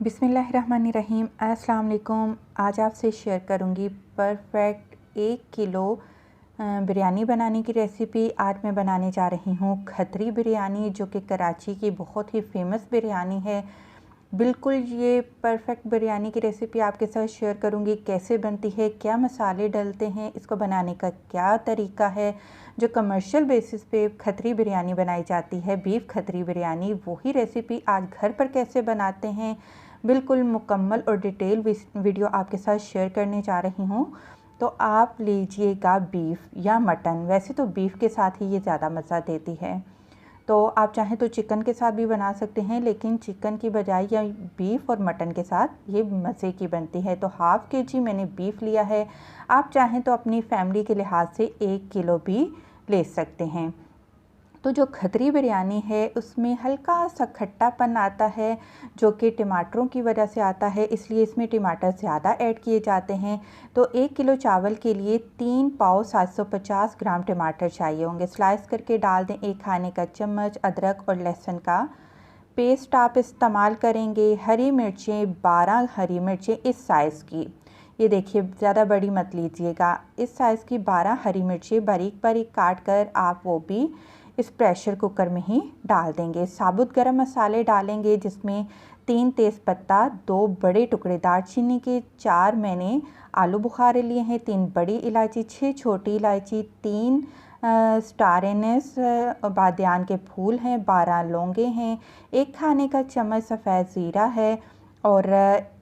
बिस्मिल्लाहिर्रहमानिर्रहीम। अस्सलाम वालेकुम। आज आपसे शेयर करूंगी परफेक्ट 1 किलो बिरयानी बनाने की रेसिपी। आज मैं बनाने जा रही हूँ खतरी बिरयानी, जो कि कराची की बहुत ही फेमस बिरयानी है। बिल्कुल ये परफेक्ट बिरयानी की रेसिपी आपके साथ शेयर करूंगी, कैसे बनती है, क्या मसाले डलते हैं, इसको बनाने का क्या तरीका है। जो कमर्शियल बेसिस पे खतरी बिरयानी बनाई जाती है, बीफ खतरी बिरयानी, वही रेसिपी आज घर पर कैसे बनाते हैं, बिल्कुल मुकम्मल और डिटेल वीडियो आपके साथ शेयर करने जा रही हूँ। तो आप लीजिएगा बीफ या मटन, वैसे तो बीफ के साथ ही ये ज़्यादा मज़ा देती है। तो आप चाहें तो चिकन के साथ भी बना सकते हैं, लेकिन चिकन की बजाय या बीफ और मटन के साथ ये मज़े की बनती है। तो हाफ़ kg मैंने बीफ लिया है। आप चाहें तो अपनी फैमिली के लिहाज से 1 किलो भी ले सकते हैं। तो जो खतरी बिरयानी है उसमें हल्का सा खट्टापन आता है, जो कि टमाटरों की वजह से आता है, इसलिए इसमें टमाटर ज़्यादा ऐड किए जाते हैं। तो 1 किलो चावल के लिए 3 पाव 750 ग्राम टमाटर चाहिए होंगे। स्लाइस करके डाल दें। 1 खाने का चम्मच अदरक और लहसुन का पेस्ट आप इस्तेमाल करेंगे। हरी मिर्चें 12 हरी मिर्चें इस साइज़ की, ये देखिए ज़्यादा बड़ी मत लीजिएगा, इस साइज़ की 12 हरी मिर्चें बारीक बारीक काट कर आप वो भी इस प्रेशर कुकर में ही डाल देंगे। साबुत गरम मसाले डालेंगे, जिसमें 3 तेज़पत्ता, 2 बड़े टुकड़े दालचीनी के, 4 मैंने आलू बुखारे लिए हैं, 3 बड़ी इलायची, 6 छोटी इलायची, 3 स्टार एनिस बादियान के फूल हैं, 12 लौंगे हैं, 1 खाने का चम्मच सफ़ेद ज़ीरा है और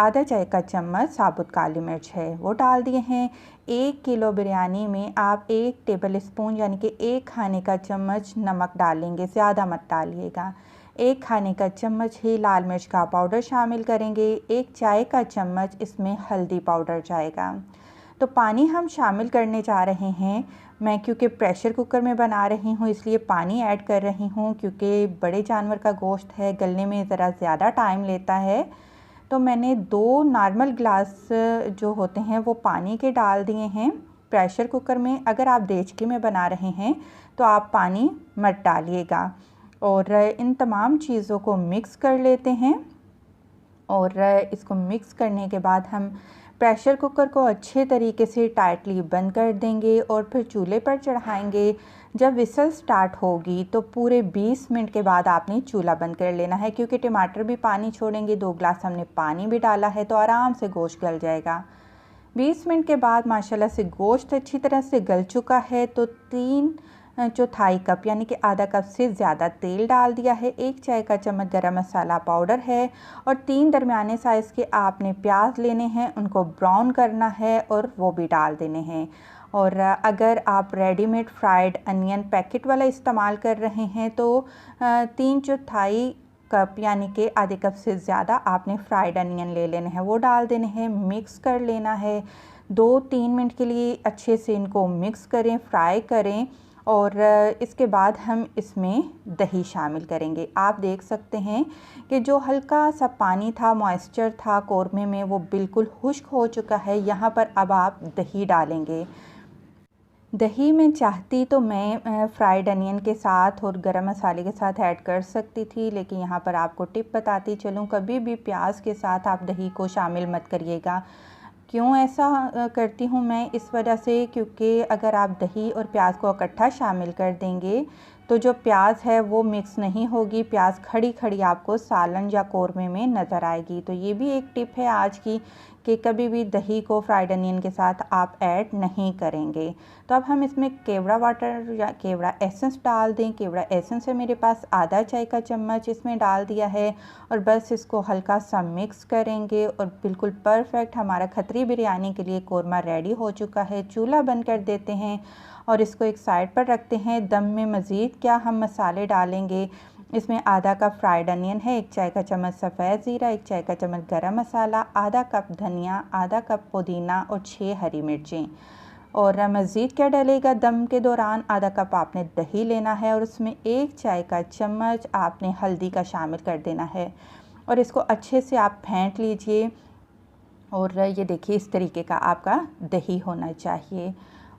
आधा चाय का चम्मच साबुत काली मिर्च है, वो डाल दिए हैं। 1 किलो बिरयानी में आप 1 टेबल स्पून यानी कि 1 खाने का चम्मच नमक डालेंगे, ज़्यादा मत डालिएगा। 1 खाने का चम्मच ही लाल मिर्च का पाउडर शामिल करेंगे। 1 चाय का चम्मच इसमें हल्दी पाउडर जाएगा। तो पानी हम शामिल करने जा रहे हैं। मैं क्योंकि प्रेशर कुकर में बना रही हूँ इसलिए पानी ऐड कर रही हूँ, क्योंकि बड़े जानवर का गोश्त है, गलने में ज़रा ज़्यादा टाइम लेता है। तो मैंने 2 नॉर्मल ग्लास जो होते हैं वो पानी के डाल दिए हैं प्रेशर कुकर में। अगर आप देचकी में बना रहे हैं तो आप पानी मत डालिएगा। और इन तमाम चीज़ों को मिक्स कर लेते हैं। और इसको मिक्स करने के बाद हम प्रेशर कुकर को अच्छे तरीके से टाइटली बंद कर देंगे और फिर चूल्हे पर चढ़ाएंगे। जब विसल स्टार्ट होगी तो पूरे 20 मिनट के बाद आपने चूल्हा बंद कर लेना है, क्योंकि टमाटर भी पानी छोड़ेंगे। 2 ग्लास हमने पानी भी डाला है, तो आराम से गोश्त गल जाएगा। 20 मिनट के बाद माशाल्लाह से गोश्त अच्छी तरह से गल चुका है। तो 3 चौथाई कप यानी कि आधा कप से ज़्यादा तेल डाल दिया है। 1 चाय का चम्मच गरम मसाला पाउडर है और 3 दरमियाने साइज़ के आपने प्याज लेने हैं, उनको ब्राउन करना है और वो भी डाल देने हैं। और अगर आप रेडीमेड फ्राइड अनियन पैकेट वाला इस्तेमाल कर रहे हैं तो 3 चौथाई कप यानी कि आधे कप से ज़्यादा आपने फ्राइड अनियन ले लेने हैं, वो डाल देने हैं। मिक्स कर लेना है। 2-3 मिनट के लिए अच्छे से इनको मिक्स करें, फ्राई करें। और इसके बाद हम इसमें दही शामिल करेंगे। आप देख सकते हैं कि जो हल्का सा पानी था, मॉइस्चर था कोरमे में, वो बिल्कुल खुश्क हो चुका है। यहाँ पर अब आप दही डालेंगे। दही में चाहती तो मैं फ्राइड अनियन के साथ और गरम मसाले के साथ ऐड कर सकती थी, लेकिन यहाँ पर आपको टिप बताती चलूँ, कभी भी प्याज के साथ आप दही को शामिल मत करिएगा। क्यों ऐसा करती हूँ मैं? इस वजह से, क्योंकि अगर आप दही और प्याज को इकट्ठा शामिल कर देंगे तो जो प्याज है वो मिक्स नहीं होगी, प्याज खड़ी खड़ी आपको सालन या कोरमे में नज़र आएगी। तो ये भी एक टिप है आज की कि कभी भी दही को फ्राइड अनियन के साथ आप ऐड नहीं करेंगे। तो अब हम इसमें केवड़ा वाटर या केवड़ा एसेंस डाल दें। केवड़ा एसेंस है मेरे पास, आधा चाय का चम्मच इसमें डाल दिया है और बस इसको हल्का सा मिक्स करेंगे और बिल्कुल परफेक्ट हमारा खतरी बिरयानी के लिए कोरमा रेडी हो चुका है। चूल्हा बंद कर देते हैं और इसको एक साइड पर रखते हैं। दम में मज़ीद क्या हम मसाले डालेंगे, इसमें आधा कप फ्राइड अनियन है, 1 चाय का चम्मच सफ़ेद ज़ीरा, 1 चाय का चम्मच गरम मसाला, आधा कप धनिया, आधा कप पुदीना और 6 हरी मिर्चें। और मज़ीद क्या डलेगा दम के दौरान, आधा कप आपने दही लेना है और उसमें 1 चाय का चम्मच आपने हल्दी का शामिल कर देना है और इसको अच्छे से आप फेंट लीजिए। और ये देखिए इस तरीके का आपका दही होना चाहिए।